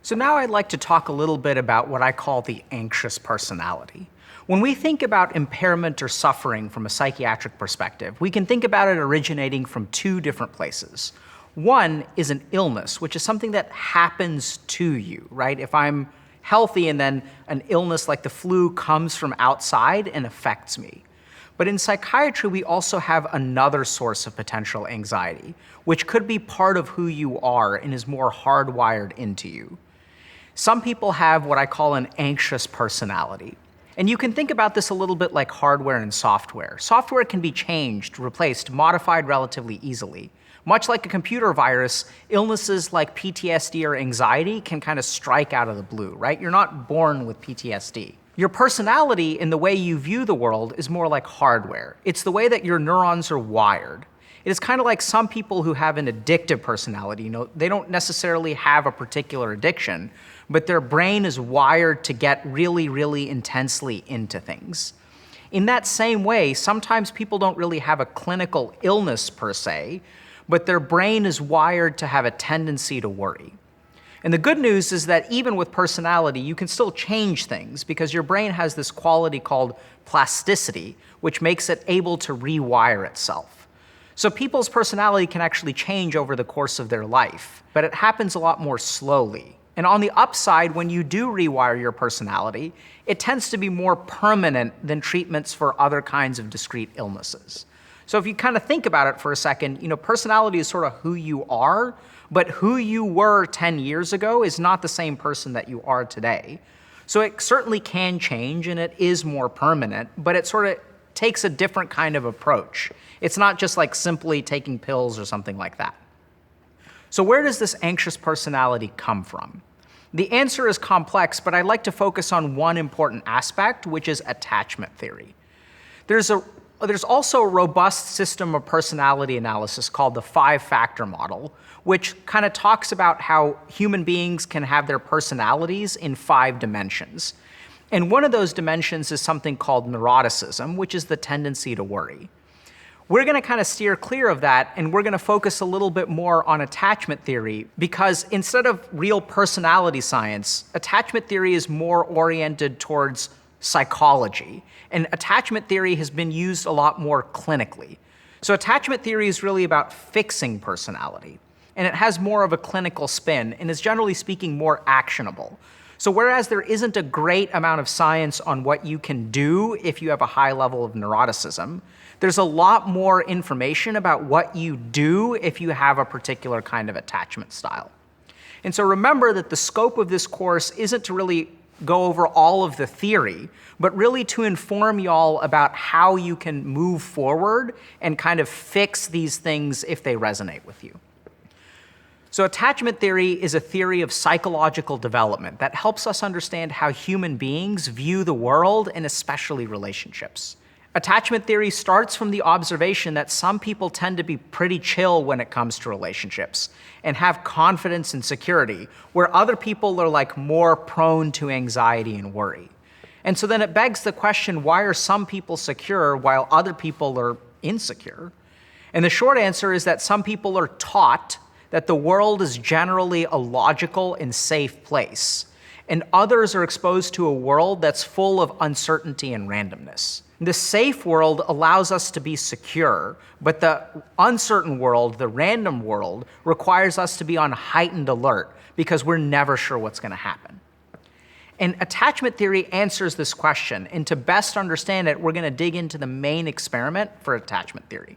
So now I'd like to talk a little bit about what I call the anxious personality. When we think about impairment or suffering from a psychiatric perspective, we can think about it originating from two different places. One is an illness, which is something that happens to you, right? If I'm healthy and then an illness like the flu comes from outside and affects me. But in psychiatry, we also have another source of potential anxiety, which could be part of who you are and is more hardwired into you. Some people have what I call an anxious personality. And you can think about this a little bit like hardware and software. Software can be changed, replaced, modified relatively easily. Much like a computer virus, illnesses like PTSD or anxiety can kind of strike out of the blue, right? You're not born with PTSD. Your personality in the way you view the world is more like hardware. It's the way that your neurons are wired. It is kind of like some people who have an addictive personality. They don't necessarily have a particular addiction, but their brain is wired to get really, really intensely into things. In that same way, sometimes people don't really have a clinical illness per se, but their brain is wired to have a tendency to worry. And the good news is that even with personality, you can still change things because your brain has this quality called plasticity, which makes it able to rewire itself. So people's personality can actually change over the course of their life, but it happens a lot more slowly. And on the upside, when you do rewire your personality, it tends to be more permanent than treatments for other kinds of discrete illnesses. So if you kind of think about it for a second, personality is sort of who you are, but who you were 10 years ago is not the same person that you are today. So it certainly can change and it is more permanent, but it sort of takes a different kind of approach. It's not just like simply taking pills or something like that. So where does this anxious personality come from? The answer is complex, but I'd like to focus on one important aspect, which is attachment theory. There's also a robust system of personality analysis called the 5-factor model, which kind of talks about how human beings can have their personalities in 5 dimensions. And one of those dimensions is something called neuroticism, which is the tendency to worry. We're going to kind of steer clear of that, and we're going to focus a little bit more on attachment theory, because instead of real personality science, attachment theory is more oriented towards psychology, and attachment theory has been used a lot more clinically. So attachment theory is really about fixing personality, and it has more of a clinical spin, and is generally speaking more actionable. So whereas there isn't a great amount of science on what you can do if you have a high level of neuroticism, there's a lot more information about what you do if you have a particular kind of attachment style. And so remember that the scope of this course isn't to really go over all of the theory, but really to inform y'all about how you can move forward and kind of fix these things if they resonate with you. So attachment theory is a theory of psychological development that helps us understand how human beings view the world and especially relationships. Attachment theory starts from the observation that some people tend to be pretty chill when it comes to relationships and have confidence and security, where other people are like more prone to anxiety and worry. And so then it begs the question, why are some people secure while other people are insecure? And the short answer is that some people are taught that the world is generally a logical and safe place, and others are exposed to a world that's full of uncertainty and randomness. The safe world allows us to be secure, but the uncertain world, the random world, requires us to be on heightened alert because we're never sure what's going to happen. And attachment theory answers this question, and to best understand it, we're going to dig into the main experiment for attachment theory.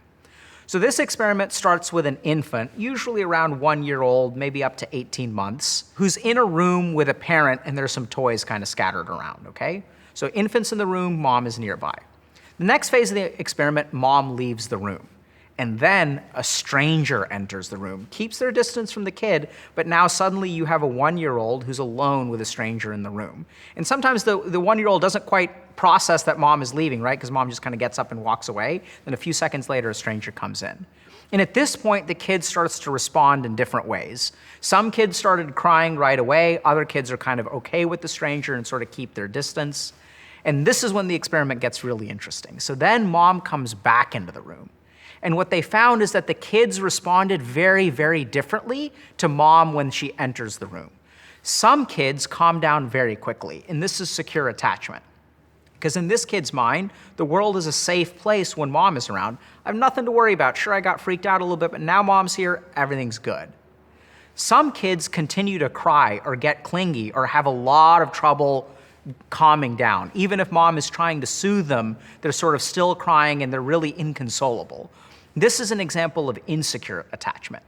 So this experiment starts with an infant, usually around 1 year old, maybe up to 18 months, who's in a room with a parent and there's some toys kind of scattered around, okay? So infant's in the room, mom is nearby. The next phase of the experiment, mom leaves the room. And then a stranger enters the room, keeps their distance from the kid, but now suddenly you have a 1 year old who's alone with a stranger in the room. And sometimes the 1 year old doesn't quite process that mom is leaving, right? Because mom just kind of gets up and walks away. Then a few seconds later, a stranger comes in. And at this point, the kid starts to respond in different ways. Some kids started crying right away. Other kids are kind of okay with the stranger and sort of keep their distance. And this is when the experiment gets really interesting. So then mom comes back into the room. And what they found is that the kids responded very, very differently to mom when she enters the room. Some kids calm down very quickly, and this is secure attachment. Because in this kid's mind, the world is a safe place when mom is around. I have nothing to worry about. Sure, I got freaked out a little bit, but now mom's here, everything's good. Some kids continue to cry or get clingy or have a lot of trouble calming down. Even if mom is trying to soothe them, they're sort of still crying and they're really inconsolable. This is an example of insecure attachment.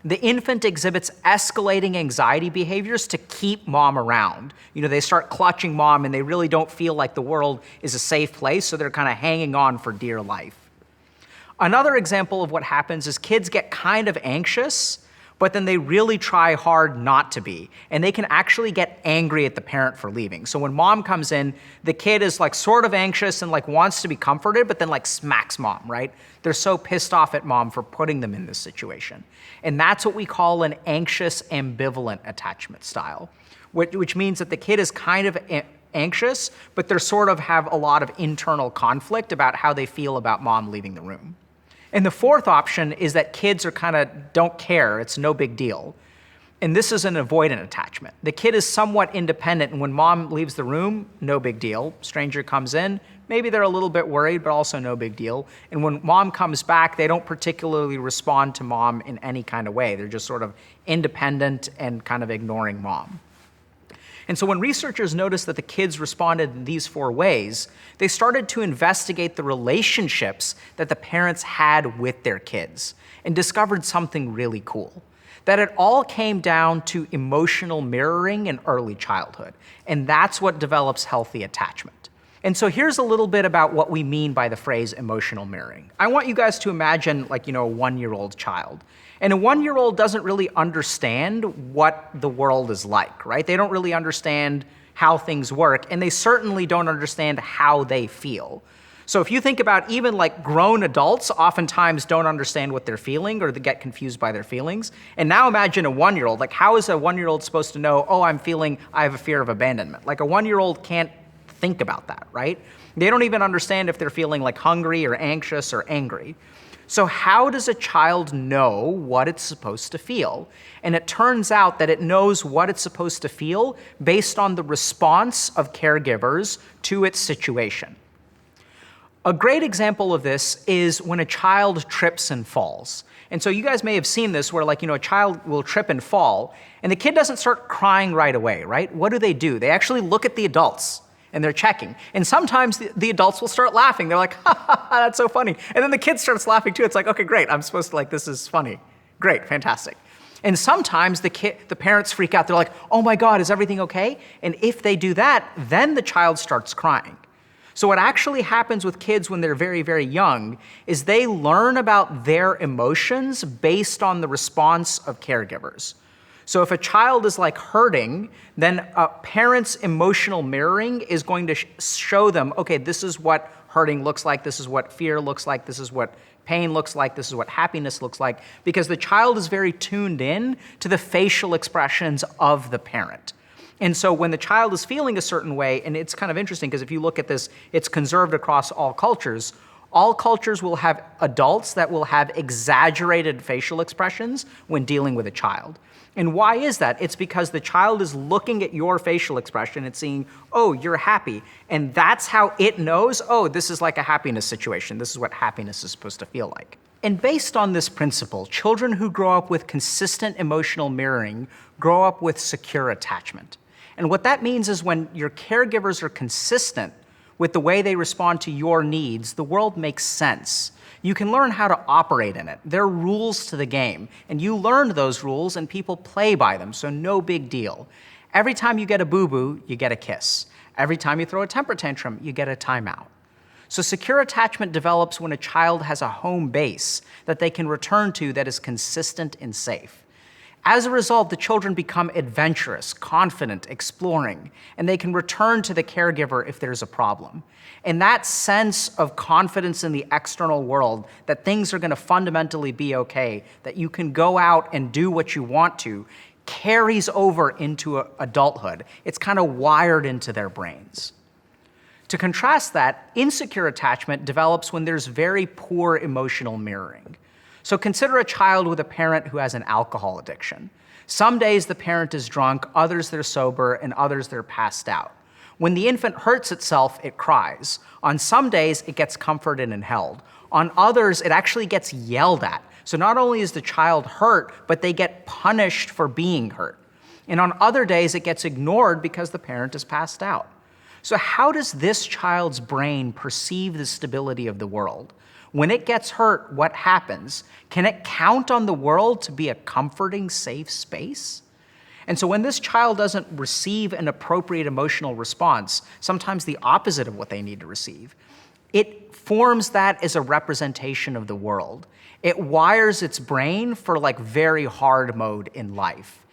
The infant exhibits escalating anxiety behaviors to keep mom around. They start clutching mom and they really don't feel like the world is a safe place, so they're kind of hanging on for dear life. Another example of what happens is kids get kind of anxious, but then they really try hard not to be. And they can actually get angry at the parent for leaving. So when mom comes in, the kid is sort of anxious and wants to be comforted, but then smacks mom, right? They're so pissed off at mom for putting them in this situation. And that's what we call an anxious ambivalent attachment style, which means that the kid is kind of anxious, but they sort of have a lot of internal conflict about how they feel about mom leaving the room. And the fourth option is that kids are kind of don't care, it's no big deal. And this is an avoidant attachment. The kid is somewhat independent, and when mom leaves the room, no big deal. Stranger comes in, maybe they're a little bit worried, but also no big deal. And when mom comes back, they don't particularly respond to mom in any kind of way. They're just sort of independent and kind of ignoring mom. And so when researchers noticed that the kids responded in these four ways, they started to investigate the relationships that the parents had with their kids and discovered something really cool. That it all came down to emotional mirroring in early childhood. And that's what develops healthy attachment. And so here's a little bit about what we mean by the phrase emotional mirroring. I want you guys to imagine a 1-year-old child. And a 1-year-old doesn't really understand what the world is like, right? They don't really understand how things work, and they certainly don't understand how they feel. So if you think about even grown adults oftentimes don't understand what they're feeling or they get confused by their feelings. And now imagine a 1-year-old. How is a 1-year-old supposed to know, I have a fear of abandonment? A 1-year-old can't think about that, right? They don't even understand if they're feeling hungry or anxious or angry. So how does a child know what it's supposed to feel? And it turns out that it knows what it's supposed to feel based on the response of caregivers to its situation. A great example of this is when a child trips and falls. And so you guys may have seen this where a child will trip and fall, and the kid doesn't start crying right away, right? What do? They actually look at the adults. And they're checking. And sometimes the adults will start laughing. They're like, ha, ha, ha, that's so funny. And then the kid starts laughing too. It's okay, great. I'm supposed to this is funny. Great, fantastic. And sometimes the parents freak out. They're like, oh my God, is everything okay? And if they do that, then the child starts crying. So what actually happens with kids when they're very, very young is they learn about their emotions based on the response of caregivers. So if a child is hurting, then a parent's emotional mirroring is going to show them, okay, this is what hurting looks like, this is what fear looks like, this is what pain looks like, this is what happiness looks like, because the child is very tuned in to the facial expressions of the parent. And so when the child is feeling a certain way, and it's kind of interesting because if you look at this, it's conserved across all cultures. All cultures will have adults that will have exaggerated facial expressions when dealing with a child. And why is that? It's because the child is looking at your facial expression and seeing, oh, you're happy. And that's how it knows, oh, this is like a happiness situation. This is what happiness is supposed to feel like. And based on this principle, children who grow up with consistent emotional mirroring grow up with secure attachment. And what that means is when your caregivers are consistent with the way they respond to your needs, the world makes sense. You can learn how to operate in it. There are rules to the game, and you learned those rules and people play by them, so no big deal. Every time you get a boo-boo, you get a kiss. Every time you throw a temper tantrum, you get a timeout. So secure attachment develops when a child has a home base that they can return to that is consistent and safe. As a result, the children become adventurous, confident, exploring, and they can return to the caregiver if there's a problem. And that sense of confidence in the external world, that things are going to fundamentally be okay, that you can go out and do what you want to, carries over into adulthood. It's kind of wired into their brains. To contrast that, insecure attachment develops when there's very poor emotional mirroring. So consider a child with a parent who has an alcohol addiction. Some days the parent is drunk, others they're sober, and others they're passed out. When the infant hurts itself, it cries. On some days, it gets comforted and held. On others, it actually gets yelled at. So not only is the child hurt, but they get punished for being hurt. And on other days, it gets ignored because the parent is passed out. So how does this child's brain perceive the stability of the world? When it gets hurt, what happens? Can it count on the world to be a comforting, safe space? And so when this child doesn't receive an appropriate emotional response, sometimes the opposite of what they need to receive, it forms that as a representation of the world. It wires its brain for like very hard mode in life.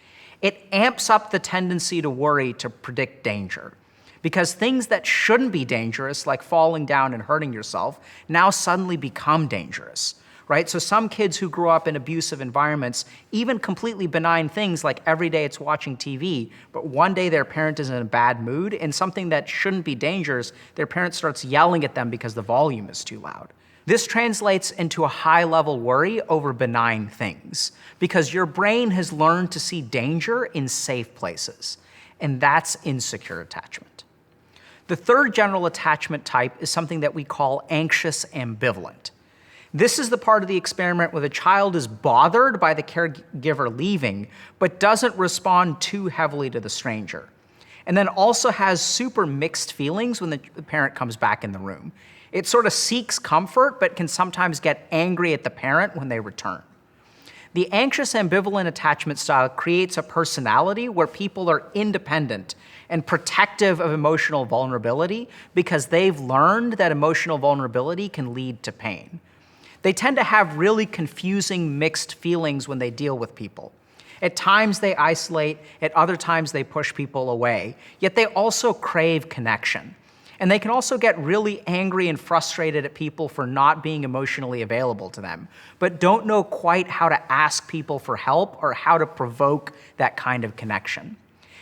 It amps up the tendency to worry to predict danger. Because things that shouldn't be dangerous, like falling down and hurting yourself, now suddenly become dangerous, right? So some kids who grew up in abusive environments, even completely benign things like every day it's watching TV, but one day their parent is in a bad mood and something that shouldn't be dangerous, their parent starts yelling at them because the volume is too loud. This translates into a high-level worry over benign things because your brain has learned to see danger in safe places, and that's insecure attachment. The third general attachment type is something that we call anxious ambivalent. This is the part of the experiment where the child is bothered by the caregiver leaving, but doesn't respond too heavily to the stranger. And then also has super mixed feelings when the parent comes back in the room. It sort of seeks comfort, but can sometimes get angry at the parent when they return. The anxious ambivalent attachment style creates a personality where people are independent and protective of emotional vulnerability because they've learned that emotional vulnerability can lead to pain. They tend to have really confusing mixed feelings when they deal with people. At times they isolate, at other times they push people away, yet they also crave connection. And they can also get really angry and frustrated at people for not being emotionally available to them, but don't know quite how to ask people for help or how to provoke that kind of connection.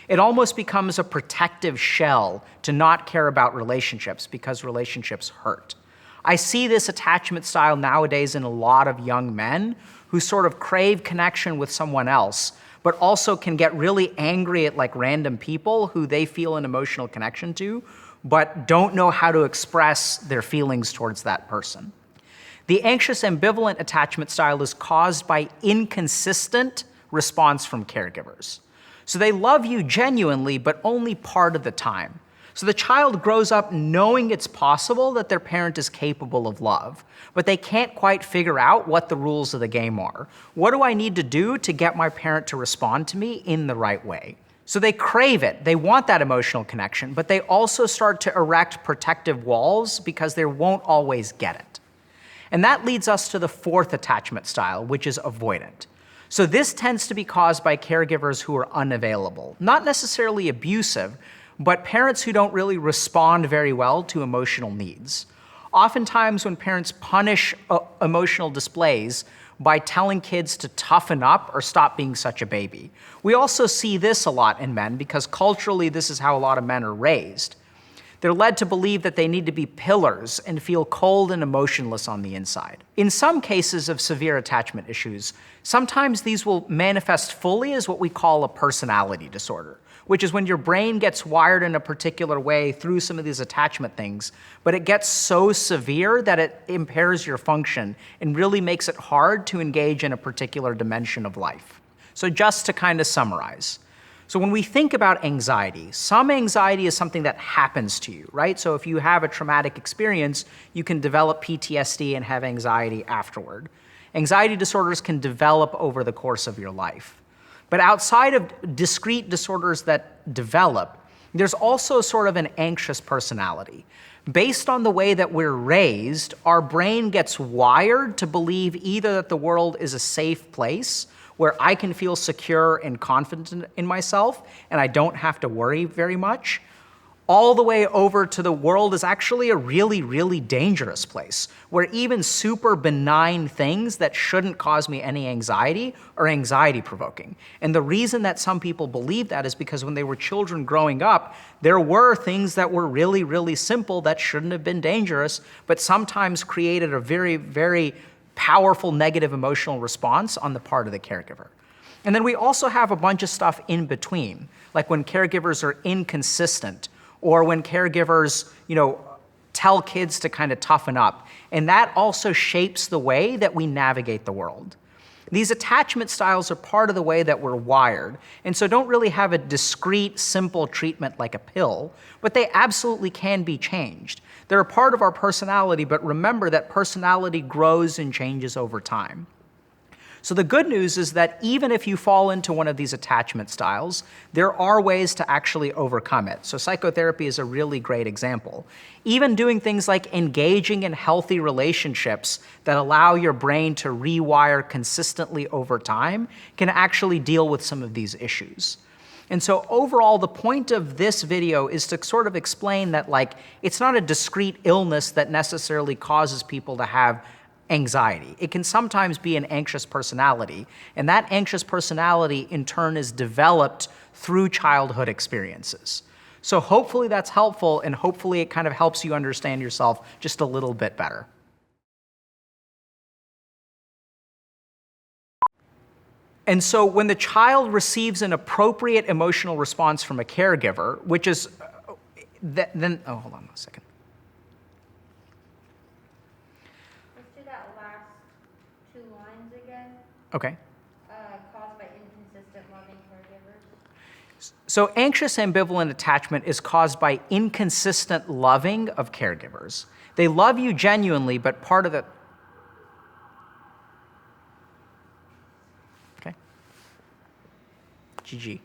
It almost becomes a protective shell to not care about relationships because relationships hurt. I see this attachment style nowadays in a lot of young men who sort of crave connection with someone else, but also can get really angry at like random people who they feel an emotional connection to, but don't know how to express their feelings towards that person. The anxious ambivalent attachment style is caused by inconsistent response from caregivers. So they love you genuinely, but only part of the time. So the child grows up knowing it's possible that their parent is capable of love, but they can't quite figure out what the rules of the game are. What do I need to do to get my parent to respond to me in the right way? So they crave it. They want that emotional connection, but they also start to erect protective walls because they won't always get it. And that leads us to the fourth attachment style, which is avoidant. So this tends to be caused by caregivers who are unavailable, not necessarily abusive, but parents who don't really respond very well to emotional needs. Oftentimes when parents punish emotional displays by telling kids to toughen up or stop being such a baby. We also see this a lot in men because culturally this is how a lot of men are raised. They're led to believe that they need to be pillars and feel cold and emotionless on the inside. In some cases of severe attachment issues, sometimes these will manifest fully as what we call a personality disorder, which is when your brain gets wired in a particular way through some of these attachment things, but it gets so severe that it impairs your function and really makes it hard to engage in a particular dimension of life. So just to kind of summarize, so when we think about anxiety, some anxiety is something that happens to you, right? So if you have a traumatic experience, you can develop PTSD and have anxiety afterward. Anxiety disorders can develop over the course of your life. But outside of discrete disorders that develop, there's also sort of an anxious personality. Based on the way that we're raised, our brain gets wired to believe either that the world is a safe place where I can feel secure and confident in myself and I don't have to worry very much, all the way over to the world is actually a really, really dangerous place where even super benign things that shouldn't cause me any anxiety are anxiety provoking. And the reason that some people believe that is because when they were children growing up, there were things that were really, really simple that shouldn't have been dangerous, but sometimes created a very, very powerful negative emotional response on the part of the caregiver. And then we also have a bunch of stuff in between, like when caregivers are inconsistent, or when caregivers, tell kids to kind of toughen up. And that also shapes the way that we navigate the world. These attachment styles are part of the way that we're wired, and so don't really have a discrete, simple treatment like a pill, but they absolutely can be changed. They're a part of our personality, but remember that personality grows and changes over time. So the good news is that even if you fall into one of these attachment styles, there are ways to actually overcome it. So psychotherapy is a really great example. Even doing things like engaging in healthy relationships that allow your brain to rewire consistently over time can actually deal with some of these issues. And so overall, the point of this video is to sort of explain that it's not a discrete illness that necessarily causes people to have anxiety. It can sometimes be an anxious personality, and that anxious personality in turn is developed through childhood experiences. So hopefully that's helpful, and hopefully it kind of helps you understand yourself just a little bit better. And so when the child receives an appropriate emotional response from a caregiver, which is, hold on a second. Okay. Caused by inconsistent loving caregivers. So anxious ambivalent attachment is caused by inconsistent loving of caregivers. They love you genuinely, but part of the... Okay. GG.